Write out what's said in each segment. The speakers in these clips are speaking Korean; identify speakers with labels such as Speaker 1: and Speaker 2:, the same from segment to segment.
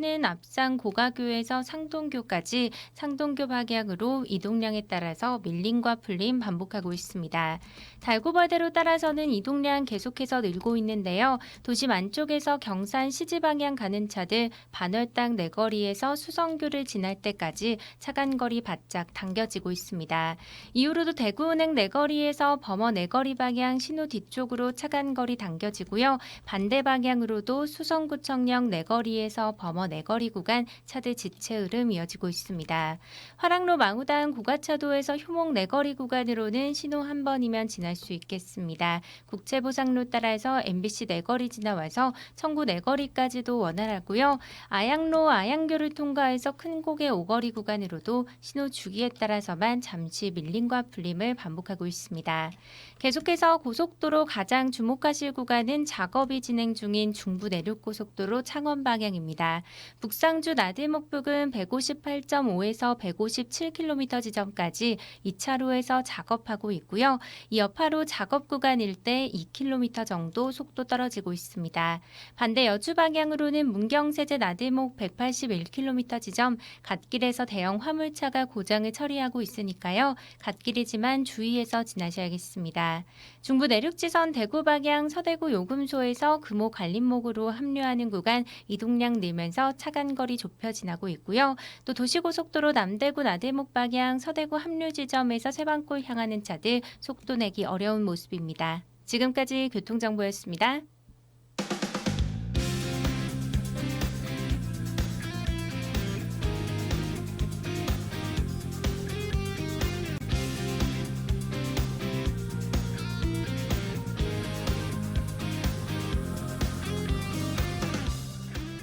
Speaker 1: 시는 앞산 고가교에서 상동교까지 상동교 방향으로 이동량에 따라서 밀림과 풀림 반복하고 있습니다. 달고바대로 따라서는 이동량 계속해서 늘고 있는데요. 도심 안쪽에서 경산 시지 방향 가는 차들 반월당 내거리에서 수성교를 지날 때까지 차간거리 바짝 당겨지고 있습니다. 이후로도 대구은행 내거리에서 범어 내거리 방향 신호 뒤쪽으로 차간거리 당겨지고요. 반대 방향으로도 수성구청역 내거리에서 범어 내거리 구간 차들 지체 흐름 이어지고 있습니다. 화랑로 망우당 고가차도에서 효목 내거리 구간으로는 신호 한 번이면 지날 수 있겠습니다. 국채보상로 따라서 MBC 내거리 지나와서 청구 내거리까지도 원활하고요. 아양로 아양교를 통과해서 큰고개 오거리 구간으로도 신호 주기에 따라서만 잠시 밀림과 풀림을 반복하고 있습니다. 계속해서 고속도로 가장 주목하실 구간은 작업이 진행 중인 중부 내륙고속도로 창원 방향입니다. 북상주 나들목 부근 158.5에서 157km 지점까지 2차로에서 작업하고 있고요. 이 여파로 작업 구간 일대 2km 정도 속도 떨어지고 있습니다. 반대 여주 방향으로는 문경세제 나들목 181km 지점 갓길에서 대형 화물차가 고장을 처리하고 있으니까요. 갓길이지만 주의해서 지나셔야겠습니다. 중부 내륙지선 대구 방향 서대구 요금소에서 금호 갈림목으로 합류하는 구간 이동량 늘면서 차간거리 좁혀 지나고 있고요. 또 도시고속도로 남대구 나들목 방향 서대구 합류 지점에서 세방골 향하는 차들 속도 내기 어려운 모습입니다. 지금까지 교통정보였습니다.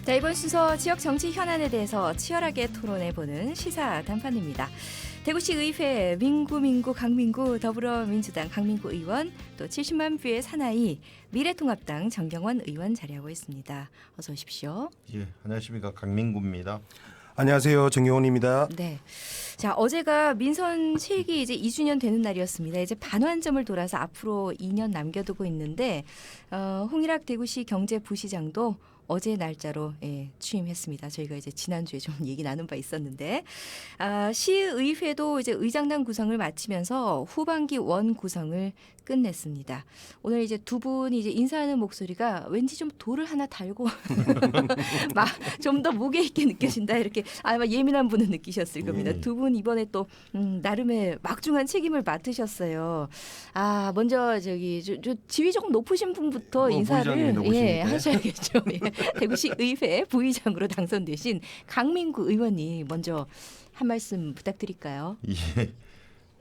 Speaker 2: 자, 이번 순서 지역 정치 현안에 대해서 치열하게 토론해보는 시사 단판입니다. 대구시 의회 민구 강민구 더불어민주당 강민구 의원 또 70만 뷰의 사나이 미래통합당 정경원 의원 자리하고 있습니다. 어서 오십시오.
Speaker 3: 예, 안녕하십니까 강민구입니다.
Speaker 4: 안녕하세요. 정경원입니다.
Speaker 2: 네. 자, 어제가 민선 실기 이제 2주년 되는 날이었습니다. 이제 반환점을 돌아서 앞으로 2년 남겨두고 있는데 홍일학 대구시 경제부시장도 어제 날짜로 취임했습니다. 저희가 이제 지난주에 좀 얘기 나눈 바 있었는데 시의회도 이제 의장단 구성을 마치면서 후반기 원 구성을 끝냈습니다. 오늘 이제 두 분이 이제 인사하는 목소리가 왠지 좀 돌을 하나 달고 막 좀 더 무게 있게 느껴진다 이렇게 아마 예민한 분은 느끼셨을 겁니다. 두 분 이번에 또 나름의 막중한 책임을 맡으셨어요. 아 먼저 저기 저 지위 조금 높으신 분부터 인사를 하셔야겠죠. 예. 대구시 의회 부의장으로 당선되신 강민구 의원님 먼저 한 말씀 부탁드릴까요?
Speaker 3: 예,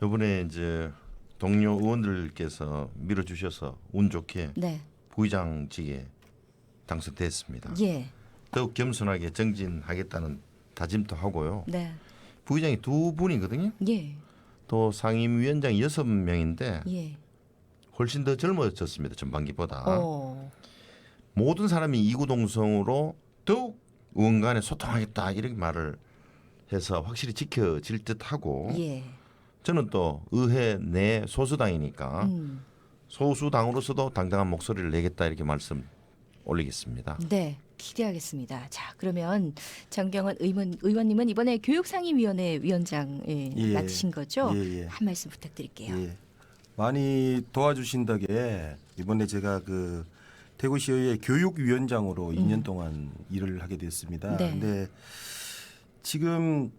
Speaker 3: 이번에 이제 동료 의원들께서 밀어주셔서 운 좋게
Speaker 2: 네.
Speaker 3: 부의장직에 당선됐습니다.
Speaker 2: 예.
Speaker 3: 더욱 겸손하게 정진하겠다는 다짐도 하고요.
Speaker 2: 네.
Speaker 3: 부의장이 두 분이거든요.
Speaker 2: 예.
Speaker 3: 또 상임위원장이 6명인데
Speaker 2: 예.
Speaker 3: 훨씬 더 젊어졌습니다. 전반기보다. 모든 사람이 이구동성으로 더욱 의원 간에 소통하겠다 이렇게 말을 해서 확실히 지켜질 듯하고
Speaker 2: 예.
Speaker 3: 저는 또 의회 내 소수당이니까 소수당으로서도 당당한 목소리를 내겠다 이렇게 말씀 올리겠습니다.
Speaker 2: 네. 기대하겠습니다. 자, 그러면 정경원 의원님은 이번에 교육상임위원회 위원장 맡으신 거죠?
Speaker 4: 예.
Speaker 2: 한 말씀 부탁드릴게요.
Speaker 4: 예. 많이 도와주신 덕에 이번에 제가 그 대구시의회 교육위원장으로 2년 동안 일을 하게 됐습니다.
Speaker 2: 네.
Speaker 4: 근데 지금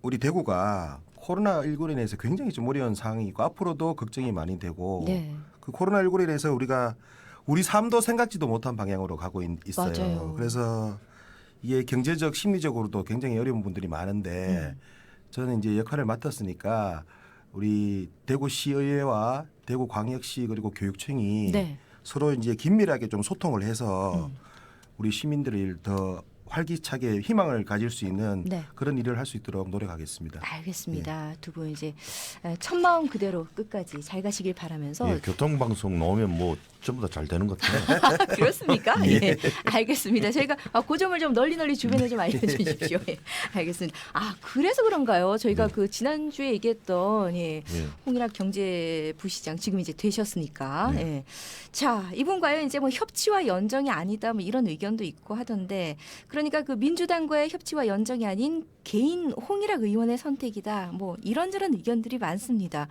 Speaker 4: 우리 대구가 코로나19로 인해서 굉장히 좀 어려운 상황이 있고 앞으로도 걱정이 많이 되고
Speaker 2: 네.
Speaker 4: 그 코로나19로 인해서 우리가 우리 삶도 생각지도 못한 방향으로 가고 있어요.
Speaker 2: 맞아요.
Speaker 4: 그래서 이게 경제적 심리적으로도 굉장히 어려운 분들이 많은데 저는 이제 역할을 맡았으니까 우리 대구시의회와 대구광역시 그리고 교육청이
Speaker 2: 네.
Speaker 4: 서로 이제 긴밀하게 좀 소통을 해서 우리 시민들을 더 활기차게 희망을 가질 수 있는
Speaker 2: 네.
Speaker 4: 그런 일을 할 수 있도록 노력하겠습니다.
Speaker 2: 알겠습니다. 두 분 이제 첫 마음 그대로 끝까지 잘 가시길 바라면서
Speaker 3: 예, 교통방송 나오면 뭐 전부 다 잘 되는 것 같아요.
Speaker 2: 그렇습니까? 예. 알겠습니다. 저희가 그 점을 좀 널리 주변에 좀 알려주십시오. 예. 알겠습니다. 아 그래서 그런가요? 저희가 그 지난주에 얘기했던 홍일학 경제부시장 지금 이제 되셨으니까.
Speaker 3: 네.
Speaker 2: 예. 자 이분과요 이제 뭐 협치와 연정이 아니다 뭐 이런 의견도 있고 하던데 그런 그러니까 그 민주당과의 협치와 연정이 아닌 개인 홍일학 의원의 선택이다. 뭐 이런저런 의견들이 많습니다.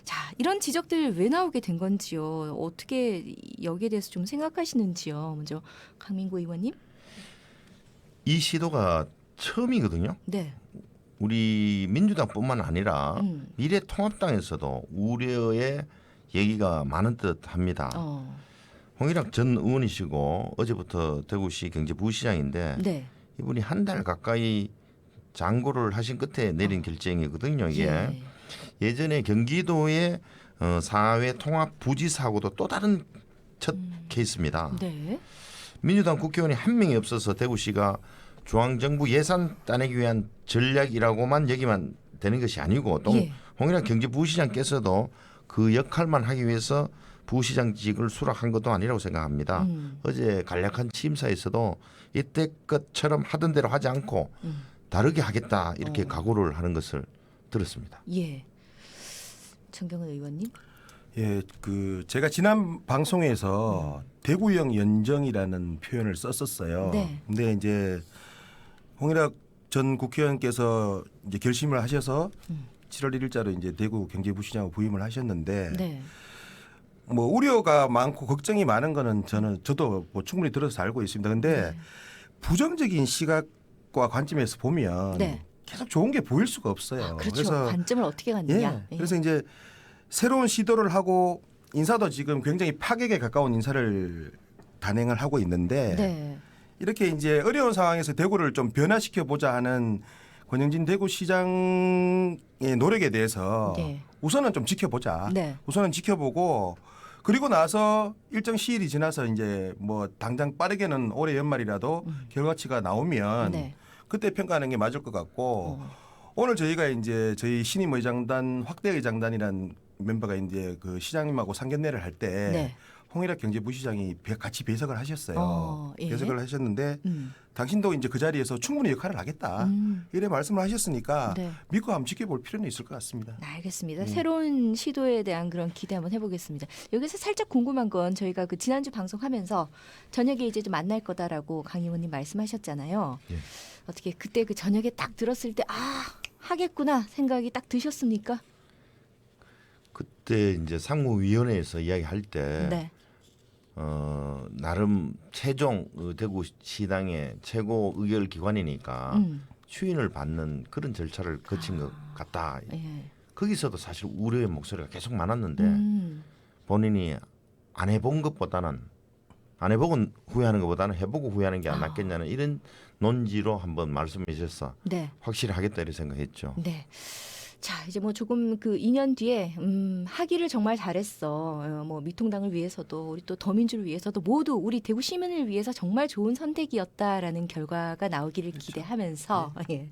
Speaker 2: 자, 이런 지적들 왜 나오게 된 건지요? 어떻게 여기에 대해서 좀 생각하시는지요? 먼저 강민구 의원님.
Speaker 3: 이 시도가 처음이거든요.
Speaker 2: 네.
Speaker 3: 우리 민주당뿐만 아니라
Speaker 2: 음.
Speaker 3: 미래통합당에서도 우려의 얘기가 많은 듯합니다. 홍일학 전 의원이시고 어제부터 대구시 경제부시장인데
Speaker 2: 네.
Speaker 3: 이분이 한 달 가까이 장고를 하신 끝에 내린 결정이거든요. 이게
Speaker 2: 예.
Speaker 3: 예전에 경기도의 사회 통합 부지 사고도 또 다른 첫 케이스입니다.
Speaker 2: 네.
Speaker 3: 민주당 국회의원이 한 명이 없어서 대구시가 중앙정부 예산 따내기 위한 전략이라고만 여기만 되는 것이 아니고 또
Speaker 2: 예.
Speaker 3: 홍일학 경제부시장께서도 그 역할만 하기 위해서 부시장직을 수락한 것도 아니라고 생각합니다. 어제 간략한 취임사에서도 이때껏처럼 하던 대로 하지 않고 다르게 하겠다 이렇게 각오를 하는 것을 들었습니다.
Speaker 2: 예. 정경은 의원님.
Speaker 4: 예, 그 제가 지난 방송에서 대구형 연정이라는 표현을 썼었어요.
Speaker 2: 네.
Speaker 4: 근데 이제 홍일학 전 국회의원께서 이제 결심을 하셔서 7월 1일자로 이제 대구 경제부시장으로 부임을 하셨는데
Speaker 2: 네.
Speaker 4: 뭐 우려가 많고 걱정이 많은 거는 저도 뭐 충분히 들어서 알고 있습니다. 근데 부정적인 시각과 관점에서 보면
Speaker 2: 네.
Speaker 4: 계속 좋은 게 보일 수가 없어요.
Speaker 2: 아, 그렇죠. 관점을 어떻게 갖느냐.
Speaker 4: 예, 그래서 이제 새로운 시도를 하고 인사도 지금 굉장히 파격에 가까운 인사를 단행을 하고 있는데
Speaker 2: 네.
Speaker 4: 이렇게 이제 어려운 상황에서 대구를 좀 변화시켜 보자 하는 권영진 대구시장의 노력에 대해서
Speaker 2: 네.
Speaker 4: 우선은 좀 지켜보자.
Speaker 2: 네.
Speaker 4: 우선은 지켜보고 그리고 나서 일정 시일이 지나서 이제 뭐 당장 빠르게는 올해 연말이라도 결과치가 나오면
Speaker 2: 네.
Speaker 4: 그때 평가하는 게 맞을 것 같고 오늘 저희가 이제 저희 신임 의장단 확대 의장단이란 멤버가 이제 그 시장님하고 상견례를 할 때
Speaker 2: 네.
Speaker 4: 홍일학 경제부시장이 같이 배석을 하셨어요.
Speaker 2: 예.
Speaker 4: 배석을 하셨는데 당신도 이제 그 자리에서 충분히 역할을 하겠다. 이래 말씀을 하셨으니까
Speaker 2: 네.
Speaker 4: 믿고 한번 지켜볼 필요는 있을 것 같습니다.
Speaker 2: 알겠습니다. 새로운 시도에 대한 그런 기대 한번 해보겠습니다. 여기서 살짝 궁금한 건 저희가 그 지난주 방송하면서 저녁에 이제 좀 만날 거다라고 강 의원님 말씀하셨잖아요.
Speaker 3: 예.
Speaker 2: 어떻게 그때 그 저녁에 딱 들었을 때 하겠구나 생각이 딱 드셨습니까?
Speaker 3: 그때 이제 상무위원회에서 이야기할 때
Speaker 2: 네.
Speaker 3: 나름 최종 대구시당의 최고 의결 기관이니까 추인을 받는 그런 절차를 거친 것 같다.
Speaker 2: 예.
Speaker 3: 거기서도 사실 우려의 목소리가 계속 많았는데 본인이 안 해본 것보다는 안 해보고 후회하는 것보다는 해보고 후회하는 게 안 낫겠냐는 이런 논지로 한번 말씀해 주셔서
Speaker 2: 네.
Speaker 3: 확실히 하겠다 이렇게 생각했죠.
Speaker 2: 네. 자, 이제 뭐 조금 그 2년 뒤에 하기를 정말 잘했어. 뭐 미통당을 위해서도 우리 또 더민주를 위해서도 모두 우리 대구 시민을 위해서 정말 좋은 선택이었다라는 결과가 나오기를 기대하면서 예.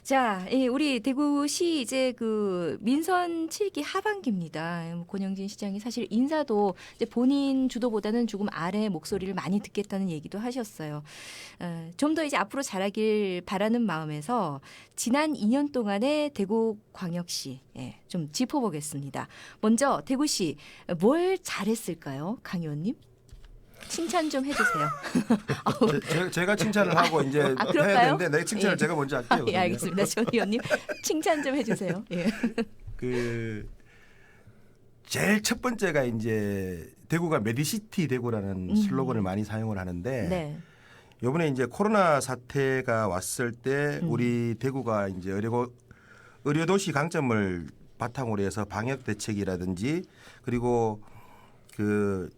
Speaker 2: 자, 우리 대구시 이제 그 민선 7기 하반기입니다. 권영진 시장이 사실 인사도 이제 본인 주도보다는 조금 아래 목소리를 많이 듣겠다는 얘기도 하셨어요. 좀 더 이제 앞으로 잘하길 바라는 마음에서 지난 2년 동안의 대구 광역시 좀 짚어보겠습니다. 먼저 대구시 뭘 잘했을까요, 강 의원님? 칭찬 좀 해주세요.
Speaker 4: 제가 칭찬을 하고 이제 해야
Speaker 2: 그럴까요?
Speaker 4: 되는데 내 칭찬을
Speaker 2: 예.
Speaker 4: 제가 먼저 할게요.
Speaker 2: 예, 알겠습니다. 정 의원님 칭찬 좀 해주세요. 예.
Speaker 4: 그 제일 첫 번째가 이제 대구가 메디시티 대구라는 슬로건을 많이 사용을 하는데
Speaker 2: 네.
Speaker 4: 이번에 이제 코로나 사태가 왔을 때 우리 대구가 이제 의료도시 강점을 바탕으로 해서 방역 대책이라든지 그리고 그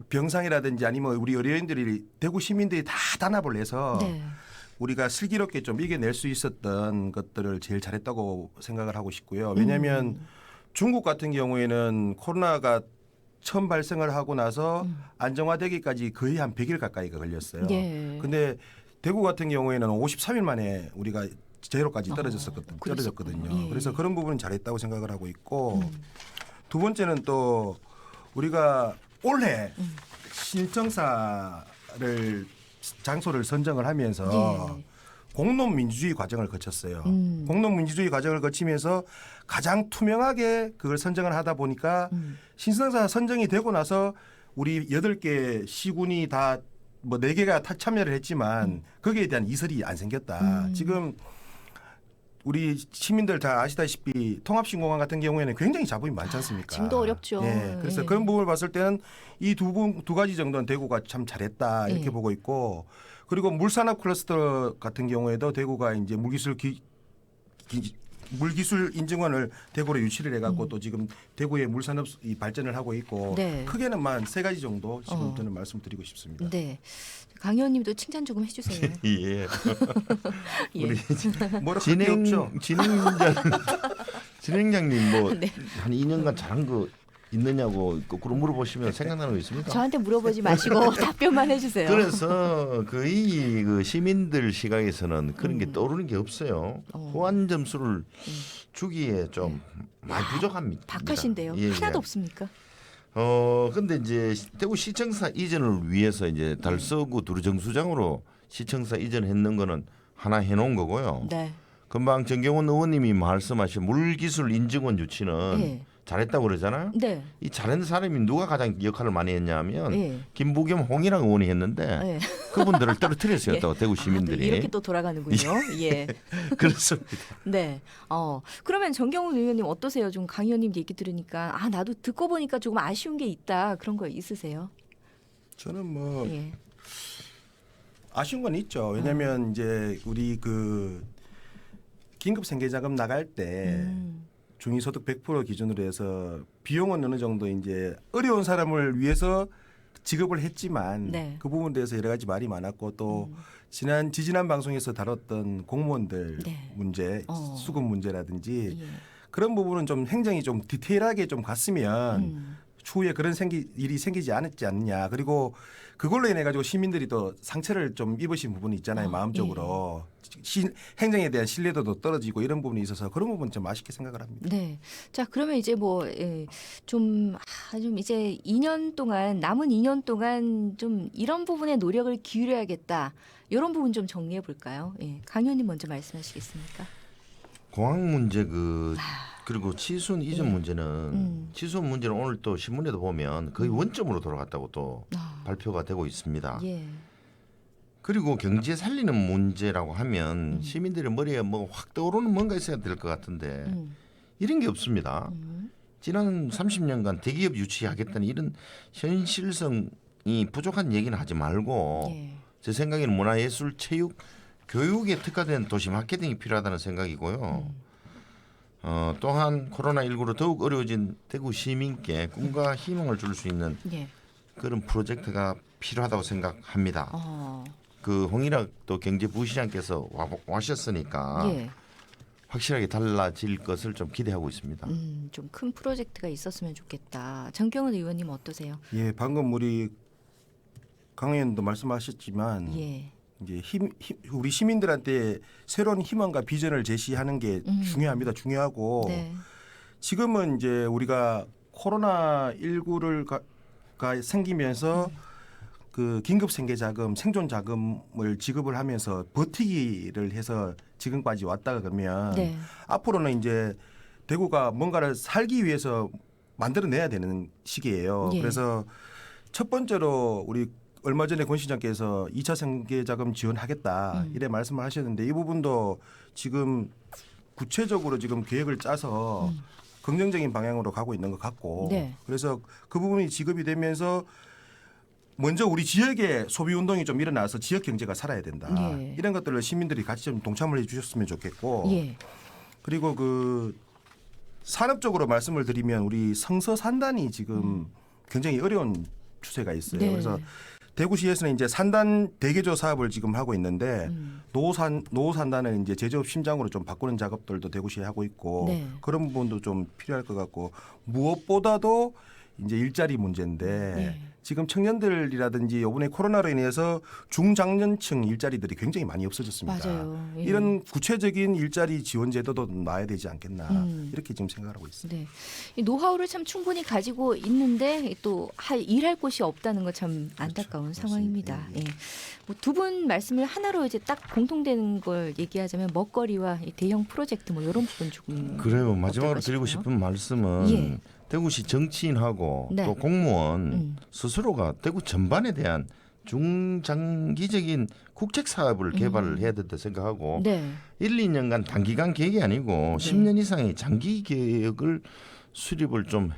Speaker 4: 병상이라든지 아니면 우리 의료인들이 대구 시민들이 다 단합을 해서
Speaker 2: 네.
Speaker 4: 우리가 슬기롭게 좀 이겨낼 수 있었던 것들을 제일 잘했다고 생각을 하고 싶고요. 왜냐하면 중국 같은 경우에는 코로나가 처음 발생을 하고 나서 안정화되기까지 거의 한 100일 가까이가 걸렸어요.
Speaker 2: 예.
Speaker 4: 근데 대구 같은 경우에는 53일 만에 우리가 제로까지 떨어졌거든요.
Speaker 2: 그랬었군요. 예.
Speaker 4: 그래서 그런 부분은 잘했다고 생각을 하고 있고 두 번째는 또 우리가 올해 신청사를 장소를 선정을 하면서
Speaker 2: 예.
Speaker 4: 공론 민주주의 과정을 거쳤어요. 공론 민주주의 과정을 거치면서 가장 투명하게 그걸 선정을 하다 보니까 신청사 선정이 되고 나서 우리 8개 시군이 다 뭐 4개가 참여를 했지만 거기에 대한 이설이 안 생겼다. 지금 우리 시민들 다 아시다시피 통합신공항 같은 경우에는 굉장히 잡음이 많지 않습니까?
Speaker 2: 지금도 어렵죠.
Speaker 4: 예, 그래서
Speaker 2: 예.
Speaker 4: 그런 부분을 봤을 때는 이 두 가지 정도는 대구가 참 잘했다 이렇게
Speaker 2: 예.
Speaker 4: 보고 있고, 그리고 물산업 클러스터 같은 경우에도 대구가 이제 물기술 인증원을 대구로 유치를 해갖고 또 지금 대구의 물산업 이 발전을 하고 있고,
Speaker 2: 네.
Speaker 4: 크게는 세 가지 정도 지금 저는 말씀드리고 싶습니다.
Speaker 2: 네. 강 의원님도 칭찬 조금 해주세요.
Speaker 3: 예.
Speaker 2: 예.
Speaker 3: 우리
Speaker 4: 뭐라 할 게 없죠.
Speaker 3: 진행자님 뭐
Speaker 2: 네.
Speaker 3: 한 2년간 잘한 거 있느냐고 거꾸로 물어보시면 생각나는 거 있습니까?
Speaker 2: 저한테 물어보지 마시고 답변만 해주세요.
Speaker 3: 그래서 거의 그 시민들 시각에서는 그런 게 떠오르는 게 없어요. 호환 점수를 주기에 좀 많이 부족합니다.
Speaker 2: 박하신데요.
Speaker 3: 예,
Speaker 2: 하나도
Speaker 3: 예.
Speaker 2: 없습니까?
Speaker 3: 근데 이제 대구 시청사 이전을 위해서 이제 달서구 두루정수장으로 시청사 이전했는 거는 하나 해놓은 거고요.
Speaker 2: 네.
Speaker 3: 금방 정경원 의원님이 말씀하신 물기술 인증원 유치는
Speaker 2: 예.
Speaker 3: 잘했다고 그러잖아요.
Speaker 2: 네.
Speaker 3: 이 잘하는 사람이 누가 가장 역할을 많이 했냐면
Speaker 2: 예.
Speaker 3: 김부겸 홍일학 의원이 했는데
Speaker 2: 예.
Speaker 3: 그분들을 떨어뜨렸어요. 또 대구
Speaker 2: 또
Speaker 3: 시민들이.
Speaker 2: 이렇게 또 돌아가는군요. 예.
Speaker 3: 그렇습니다.
Speaker 2: 네. 그러면 정경훈 의원님 어떠세요? 좀 강 의원님 얘기 들으니까 나도 듣고 보니까 조금 아쉬운 게 있다. 그런 거 있으세요?
Speaker 4: 저는 뭐
Speaker 2: 예.
Speaker 4: 아쉬운 건 있죠. 왜냐하면 이제 우리 그 긴급 생계자금 나갈 때 중위소득 100% 기준으로 해서 비용은 어느 정도 이제 어려운 사람을 위해서 지급을 했지만
Speaker 2: 네.
Speaker 4: 그 부분에 대해서 여러 가지 말이 많았고 또 지지난 방송에서 다뤘던 공무원들
Speaker 2: 네.
Speaker 4: 문제, 수급 문제라든지
Speaker 2: 예.
Speaker 4: 그런 부분은 좀 행정이 좀 디테일하게 좀 갔으면 추후에 그런 일이 생기지 않았지 않느냐. 그리고 그걸로 인해 가지고 시민들이 또 상처를 좀 입으신 부분이 있잖아요. 마음적으로. 행정에 대한 신뢰도도 떨어지고 이런 부분이 있어서 그런 부분 좀 아쉽게 생각을 합니다.
Speaker 2: 네. 자, 그러면 이제 좀 이제 2년 동안 남은 2년 동안 좀 이런 부분에 노력을 기울여야겠다. 이런 부분 좀 정리해 볼까요? 예. 강 의원님 먼저 말씀하시겠습니까?
Speaker 3: 공항 문제 그리고 치순 이전
Speaker 2: 예.
Speaker 3: 문제는 치순 문제는 오늘 또 신문에도 보면 거의 원점으로 돌아갔다고 또 발표가 되고 있습니다.
Speaker 2: 예.
Speaker 3: 그리고 경제 살리는 문제라고 하면 시민들의 머리에 뭐 확 떠오르는 뭔가 있어야 될 것 같은데 이런 게 없습니다. 지난 30년간 대기업 유치하겠다는 이런 현실성이 부족한 얘기는 하지 말고
Speaker 2: 예.
Speaker 3: 제 생각에는 문화예술, 체육, 교육에 특화된 도시 마케팅이 필요하다는 생각이고요. 또한 코로나19로 더욱 어려워진 대구 시민께 꿈과 희망을 줄 수 있는
Speaker 2: 예.
Speaker 3: 그런 프로젝트가 필요하다고 생각합니다. 그 홍일학 또 경제부시장께서 와셨으니까
Speaker 2: 예.
Speaker 3: 확실하게 달라질 것을 좀 기대하고 있습니다.
Speaker 2: 좀 큰 프로젝트가 있었으면 좋겠다. 정경훈 의원님 어떠세요?
Speaker 4: 예, 방금 우리 강 의원도 말씀하셨지만
Speaker 2: 예.
Speaker 4: 이제 우리 시민들한테 새로운 희망과 비전을 제시하는 게 중요합니다. 중요하고
Speaker 2: 네.
Speaker 4: 지금은 이제 우리가 코로나 19가 생기면서 그 긴급 생계자금, 생존 자금을 지급을 하면서 버티기를 해서 지금까지 왔다가 그러면
Speaker 2: 네.
Speaker 4: 앞으로는 이제 대구가 뭔가를 살기 위해서 만들어내야 되는 시기예요.
Speaker 2: 예.
Speaker 4: 그래서 첫 번째로 우리 얼마 전에 권 시장께서 2차 생계자금 지원하겠다 이래 말씀을 하셨는데 이 부분도 지금 구체적으로 지금 계획을 짜서 긍정적인 방향으로 가고 있는 것 같고
Speaker 2: 네.
Speaker 4: 그래서 그 부분이 지급이 되면서 먼저 우리 지역의 소비 운동이 좀 일어나서 지역 경제가 살아야 된다.
Speaker 2: 예.
Speaker 4: 이런 것들을 시민들이 같이 좀 동참을 해 주셨으면 좋겠고
Speaker 2: 예.
Speaker 4: 그리고 그 산업적으로 말씀을 드리면 우리 성서 산단이 지금 굉장히 어려운 추세가 있어요.
Speaker 2: 네.
Speaker 4: 그래서 대구시에서는 이제 산단 대개조 사업을 지금 하고 있는데 노후 산단을 이제 제조업 심장으로 좀 바꾸는 작업들도 대구시에 하고 있고
Speaker 2: 네.
Speaker 4: 그런 부분도 좀 필요할 것 같고 무엇보다도 이제 일자리 문제인데
Speaker 2: 네.
Speaker 4: 지금 청년들이라든지 이번에 코로나로 인해서 중장년층 일자리들이 굉장히 많이 없어졌습니다.
Speaker 2: 맞아요. 예.
Speaker 4: 이런 구체적인 일자리 지원 제도도 놔야 되지 않겠나 이렇게 지금 생각하고 있습니다.
Speaker 2: 네. 이 노하우를 참 충분히 가지고 있는데 또 일할 곳이 없다는 거 참 안타까운
Speaker 4: 그렇죠.
Speaker 2: 상황입니다.
Speaker 4: 맞습니다.
Speaker 2: 예. 뭐 두 분 말씀을 하나로 이제 딱 공통되는 걸 얘기하자면 먹거리와 이 대형 프로젝트 뭐 이런 부분 조금
Speaker 3: 그래요. 마지막으로
Speaker 2: 어떨까
Speaker 3: 드리고
Speaker 2: 싶어요?
Speaker 3: 싶은 말씀은
Speaker 2: 예.
Speaker 3: 대구시 정치인하고
Speaker 2: 네.
Speaker 3: 또 공무원 스스로가 대구 전반에 대한 중장기적인 국책 사업을 개발을 해야 된다 생각하고
Speaker 2: 네.
Speaker 3: 1, 2년간 단기간 계획이 아니고 10년 이상의 장기 계획을 수립을 좀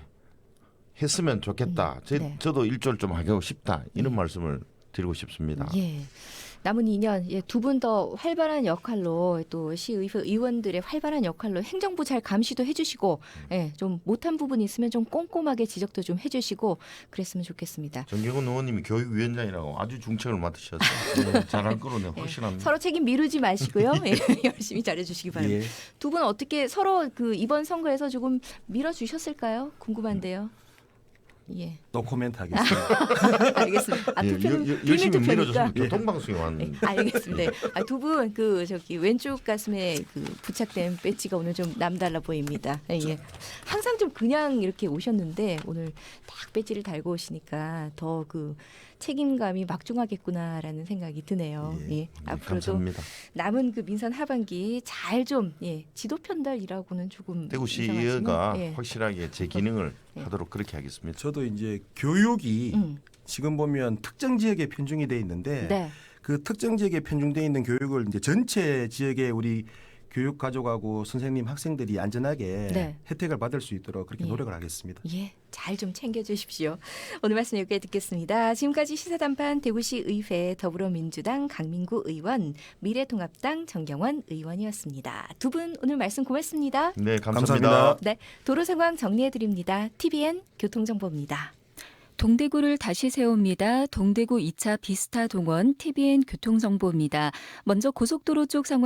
Speaker 3: 했으면 좋겠다.
Speaker 2: 네.
Speaker 3: 저도 일조를 좀 하고 싶다. 이런 말씀을 드리고 싶습니다.
Speaker 2: 예. 남은 2년 두 분 더 활발한 역할로 또 시의회 의원들의 활발한 역할로 행정부 잘 감시도 해주시고 좀 못한 부분이 있으면 좀 꼼꼼하게 지적도 좀 해주시고 그랬으면 좋겠습니다.
Speaker 3: 정경훈 의원님이 교육위원장이라고 아주 중책을 맡으셔서 잘할 거로 내가 확신합니다.
Speaker 2: 서로 책임 미루지 마시고요. 열심히 잘해주시기 바랍니다.
Speaker 4: 예.
Speaker 2: 두 분 어떻게 서로 그 이번 선거에서 조금 밀어주셨을까요? 궁금한데요. 예,
Speaker 4: 노코멘트 하겠습니다.
Speaker 2: 알겠습니다. 아, 투표는 비밀
Speaker 3: 열심히
Speaker 2: 투표니까.
Speaker 3: 밀어줬으면 교통방송에 왔는데.
Speaker 2: 알겠습니다. 두 분 그 저기 왼쪽 가슴에 그 부착된 배지가 오늘 좀 남달라 보입니다. 예. 항상 좀 그냥 이렇게 오셨는데 오늘 딱 배지를 달고 오시니까 더 그 책임감이 막중하겠구나라는 생각이 드네요. 예. 앞으로도
Speaker 3: 감사합니다.
Speaker 2: 남은 그 민선 하반기 잘 좀 지도 편달이라고는 조금
Speaker 3: 대구시가
Speaker 2: 이상하지만,
Speaker 3: 확실하게 제 기능을 하도록 그렇게 하겠습니다.
Speaker 4: 저도 이제 교육이
Speaker 2: 음.
Speaker 4: 지금 보면 특정 지역에 편중이 돼 있는데
Speaker 2: 네.
Speaker 4: 그 특정 지역에 편중돼 있는 교육을 이제 전체 지역에 우리 교육 가족하고 선생님 학생들이 안전하게
Speaker 2: 네.
Speaker 4: 혜택을 받을 수 있도록 그렇게
Speaker 2: 예.
Speaker 4: 노력을 하겠습니다.
Speaker 2: 예, 잘 좀 챙겨주십시오. 오늘 말씀 여기까지 듣겠습니다. 지금까지 시사단판 대구시 의회 더불어민주당 강민구 의원, 미래통합당 정경원 의원이었습니다. 두 분 오늘 말씀 고맙습니다.
Speaker 3: 네,
Speaker 4: 감사합니다.
Speaker 3: 감사합니다.
Speaker 2: 네, 도로 상황 정리해드립니다. TVN 교통정보입니다.
Speaker 5: 동대구를 다시 세웁니다. 동대구 2차 비스타 동원 TBN 교통정보입니다. 먼저 고속도로 쪽 상황